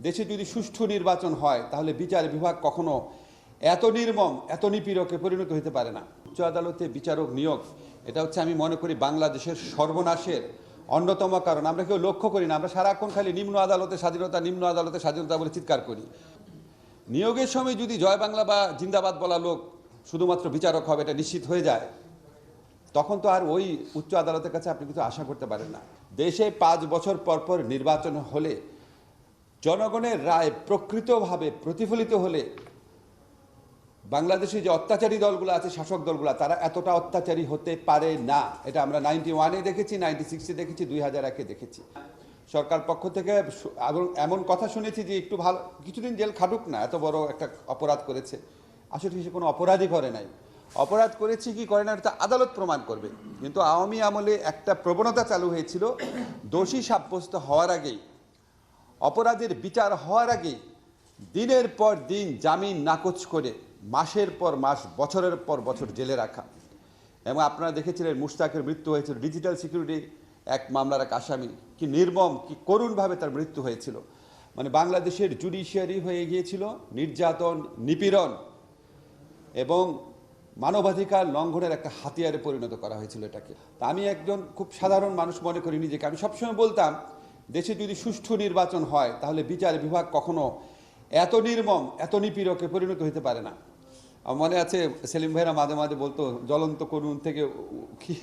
দেশে যদি সুষ্ঠু নির্বাচন হয় তাহলে বিচার বিভাগ কখনো এত নির্মম এত নিপীড়কে পরিণত হতে পারে না। উচ্চ আদালতে বিচারক নিয়োগ এটা হচ্ছে আমি মনে করি বাংলাদেশের সর্বনাশের অন্যতম কারণ। আমরা কেউ লক্ষ্য করি না, আমরা সারাক্ষণ খালি নিম্ন আদালতে স্বাধীনতা নিম্ন আদালতে স্বাধীনতা বলে চিৎকার করি। নিয়োগের সময় যদি জয় বাংলা বা জিন্দাবাদ বলা লোক শুধুমাত্র বিচারক হবে এটা নিশ্চিত হয়ে যায়, তখন তো আর ওই উচ্চ আদালতের কাছে আপনি কিছু আশা করতে পারেন না। দেশে 5 বছর পর পর নির্বাচন হলে জনগণের রায় প্রকৃতভাবে প্রতিফলিত হলে বাংলাদেশে যে অত্যাচারী দলগুলো আছে, শাসক দলগুলো, তারা এতটা অত্যাচারী হতে পারে না। এটা আমরা 91-এ দেখেছি, 96-এ দেখেছি, 2001-এ দেখেছি। সরকার পক্ষ থেকে এমন কথা শুনেছি যে একটু ভালো কিছুদিন জেল খাটুক না, এত বড় একটা অপরাধ করেছে। আসলে সে কোনো অপরাধই করে নাই। অপরাধ করেছে কি করে না এটা আদালত প্রমাণ করবে। কিন্তু আওয়ামী আমলে একটা প্রবণতা চালু হয়েছিল, দোষী সাব্যস্ত হওয়ার আগেই, অপরাধের বিচার হওয়ার আগেই দিনের পর দিন জামিন নাকচ করে মাসের পর মাস বছরের পর বছর জেলে রাখা। এবং আপনারা দেখেছিলেন মুশতাকের মৃত্যু হয়েছিল, ডিজিটাল সিকিউরিটি এক মামলার এক আসামি, কি নির্মম কি করুণভাবে তার মৃত্যু হয়েছিল। মানে বাংলাদেশের জুডিশিয়ারি হয়ে গিয়েছিল নির্যাতন, নিপীড়ন এবং মানবাধিকার লঙ্ঘনের একটা হাতিয়ারে পরিণত করা হয়েছিল এটাকে। তা আমি একজন খুব সাধারণ মানুষ মনে করি নিজেকে। আমি সবসময় বলতাম দেশে যদি সুষ্ঠু নির্বাচন হয় তাহলে বিচার বিভাগ কখনো এত নির্মম এত নিপীড়কে পরিণত হতে পারে না। মনে আছে সেলিম ভাইরা মাঝে মাঝে বলতো জ্বলন্ত করুণ থেকে কি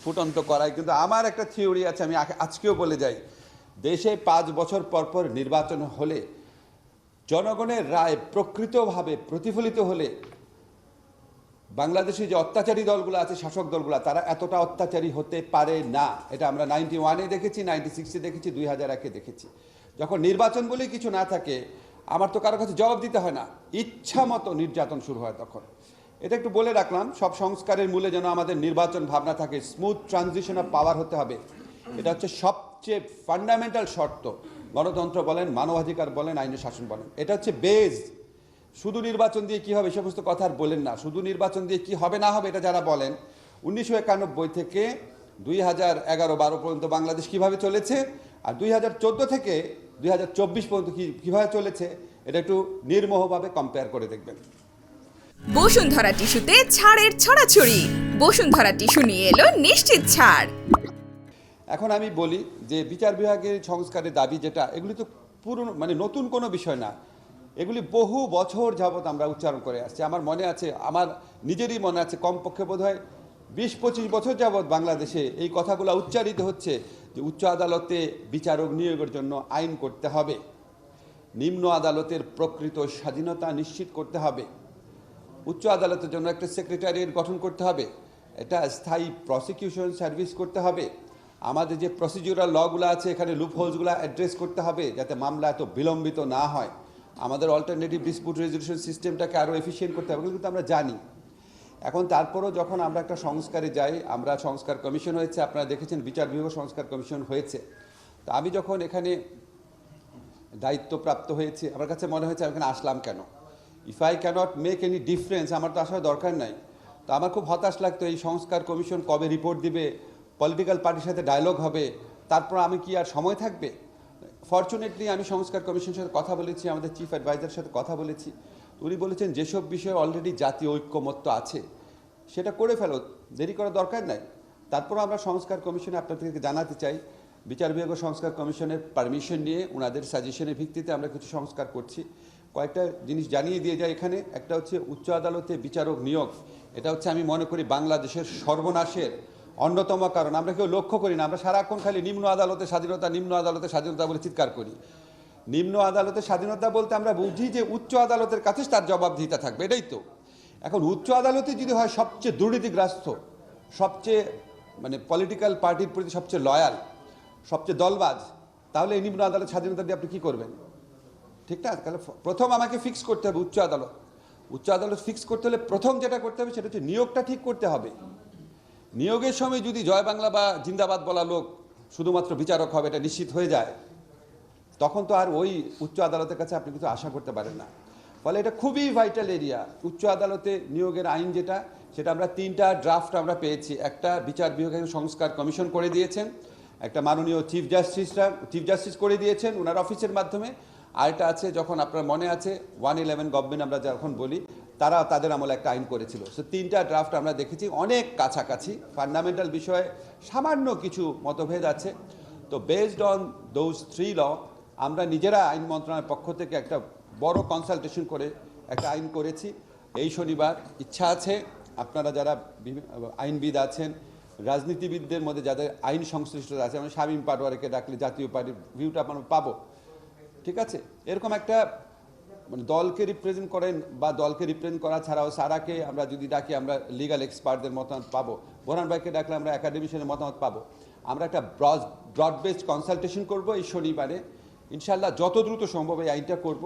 ফুটন্ত করায়। কিন্তু আমার একটা থিওরি আছে, আমি আজকেও বলে যাই, দেশে 5 বছর পর পর নির্বাচন হলে জনগণের রায় প্রকৃতভাবে প্রতিফলিত হলে বাংলাদেশে যে অত্যাচারী দলগুলো আছে, শাসক দলগুলো, তারা এতটা অত্যাচারী হতে পারে না। এটা আমরা 91-এ দেখেছি, 96-এ দেখেছি, 2001-এ দেখেছি। যখন নির্বাচন বলেই কিছু না থাকে, আমার তো কারো কাছে জবাব দিতে হয় না, ইচ্ছা মতো নির্যাতন শুরু হয় তখন। এটা একটু বলে রাখলাম, সব সংস্কারের মূলে যেন আমাদের নির্বাচন ভাবনা থাকে, স্মুথ ট্রানজিশন অফ পাওয়ার হতে হবে। এটা হচ্ছে সবচেয়ে ফান্ডামেন্টাল শর্ত। গণতন্ত্র বলেন, মানবাধিকার বলেন, আইনের শাসন বলেন, এটা হচ্ছে বেজ। শুধু নির্বাচন দিয়ে কি হবে এই সমস্ত কথা আর বলেন না। শুধু নির্বাচন দিয়ে কি হবে না হবে এটা যারা বলেন, 1991 থেকে 2011-12 পর্যন্ত বাংলাদেশ কিভাবে চলেছে, আর 2014 থেকে 2024 পর্যন্ত কিভাবে চলেছে, এটা একটু নির্মোহভাবে কম্পেয়ার করে দেখবেন। বসুন্ধরা টিস্যুতে ছাড়ের ছড়াছড়ি। বসুন্ধরা টিস্যু নিয়ে এলো নিশ্চিত ছাড়। এখন আমি বলি যে বিচার বিভাগের সংস্কারের দাবি যেটা, এগুলি তো পুরনো, মানে নতুন কোনো বিষয় না। এগুলি বহু বছর যাবৎ আমরা উচ্চারণ করে আসছি। আমার মনে আছে, আমার নিজেরই মনে আছে, কমপক্ষে বোধ হয় 20-25 বছর যাবৎ বাংলাদেশে এই কথাগুলো উচ্চারিত হচ্ছে যে উচ্চ আদালতে বিচারক নিয়োগের জন্য আইন করতে হবে, নিম্ন আদালতের প্রকৃত স্বাধীনতা নিশ্চিত করতে হবে, উচ্চ আদালতের জন্য একটা সেক্রেটারিয়েট গঠন করতে হবে, একটা স্থায়ী প্রসিকিউশন সার্ভিস করতে হবে, আমাদের যে প্রসিডিউরাল লগুলো আছে এখানে লুপহোলসগুলো অ্যাড্রেস করতে হবে যাতে মামলা এত বিলম্বিত না হয়, আমাদের অল্টারনেটিভ ডিসপিউট রেজলিউশন সিস্টেমটাকে আরও এফিসিয়েন্ট করতে হবে, কিন্তু আমরা জানি। এখন তারপরও যখন আমরা একটা সংস্কারে যাই, আমরা সংস্কার কমিশন হয়েছে, আপনারা দেখেছেন বিচার বিভাগ সংস্কার কমিশন হয়েছে। তো আমি যখন এখানে দায়িত্বপ্রাপ্ত হয়েছি, আমার কাছে মনে হয়েছে আমি এখানে আসলাম কেন। If I can't make any difference, আমার তো আসার দরকার নাই। তো আমার খুব হতাশ লাগতো, এই সংস্কার কমিশন কবে রিপোর্ট দিবে, পলিটিক্যাল পার্টির সাথে ডায়লগ হবে, তারপর আমি কি আর সময় থাকবে। ফরচুনেটলি আমি সংস্কার কমিশনের সাথে কথা বলেছি, আমাদের চিফ অ্যাডভাইজারের সাথে কথা বলেছি। উনি বলেছেন যেসব বিষয়ে অলরেডি জাতীয় ঐক্যমত্য আছে সেটা করে ফেলো, দেরি করার দরকার নাই। তারপর আমরা সংস্কার কমিশনে আপনাদেরকে জানাতে চাই, বিচার বিভাগ সংস্কার কমিশনের পারমিশন নিয়ে ওনাদের সাজেশনের ভিত্তিতে আমরা কিছু সংস্কার করছি। কয়েকটা জিনিস জানিয়ে দিয়ে যায় এখানে। একটা হচ্ছে উচ্চ আদালতে বিচারক নিয়োগ, এটা হচ্ছে আমি মনে করি বাংলাদেশের সর্বনাশের অন্যতম কারণ। আমরা কেউ লক্ষ্য করি না, আমরা সারাক্ষণ খালি নিম্ন আদালতে স্বাধীনতা নিম্ন আদালতে স্বাধীনতা বলে চিৎকার করি। নিম্ন আদালতের স্বাধীনতা বলতে আমরা বুঝি যে উচ্চ আদালতের কাছে তার জবাবদিহিতা থাকবে, এটাই তো। এখন উচ্চ আদালতে যদি হয় সবচেয়ে দুর্নীতিগ্রস্ত, সবচেয়ে মানে পলিটিক্যাল পার্টির প্রতি সবচেয়ে লয়াল, সবচেয়ে দলবাজ, তাহলে এই নিম্ন আদালত স্বাধীনতা দিয়ে আপনি কী করবেন? ঠিক না? তাহলে প্রথম আমাকে ফিক্স করতে হবে উচ্চ আদালত। উচ্চ আদালত ফিক্স করতে হলে প্রথম যেটা করতে হবে সেটা হচ্ছে নিয়োগটা ঠিক করতে হবে। নিয়োগের সময় যদি জয় বাংলা বা জিন্দাবাদ বলা লোক শুধুমাত্র বিচারক হবে এটা নিশ্চিত হয়ে যায়, তখন তো আর ওই উচ্চ আদালতের কাছে আপনি কিছু আশা করতে পারেন না। ফলে এটা খুবই ভাইটাল এরিয়া। উচ্চ আদালতে নিয়োগের আইন যেটা, সেটা আমরা 3টা ড্রাফট আমরা পেয়েছি। একটা বিচার বিভাগের সংস্কার কমিশন করে দিয়েছেন, একটা মাননীয় চিফ জাস্টিস করে দিয়েছেন ওনার অফিসের মাধ্যমে, আরেকটা আছে, যখন আপনার মনে আছে 111 গভর্নমেন্ট আমরা যখন বলি, তারা তাদের আমলে একটা আইন করেছিল। সো 3টা ড্রাফট আমরা দেখেছি, অনেক কাছাকাছি, ফান্ডামেন্টাল বিষয়ে সামান্য কিছু মতভেদ আছে। তো বেসড অন দোজ 3 ল আমরা নিজেরা আইন মন্ত্রণালয়ের পক্ষ থেকে একটা বড় কনসালটেশন করে একটা আইন করেছি। এই শনিবার ইচ্ছা আছে আপনারা যারা আইনবিদ আছেন, রাজনীতিবিদদের মধ্যে যাদের আইন সংশ্লিষ্টতা আছে, আমরা শামীম পাটোয়ারিকে ডাকলে জাতীয় পার্টির ভিউটা আমরা পাবো। ঠিক আছে, এরকম একটা মানে দলকে রিপ্রেজেন্ট করেন বা দলকে রিপ্রেজেন্ট করা ছাড়াও সারাকে আমরা যদি ডাকি আমরা লিগ্যাল এক্সপার্টদের মতামত পাবো, বোরহান ভাইকে ডাকলে আমরা একাডেমিশিয়ানের মতামত পাবো। আমরা একটা ব্রড বেসড কনসালটেশন করবো এই শনিবারে, ইনশাল্লাহ যত দ্রুত সম্ভব এই আইনটা করব।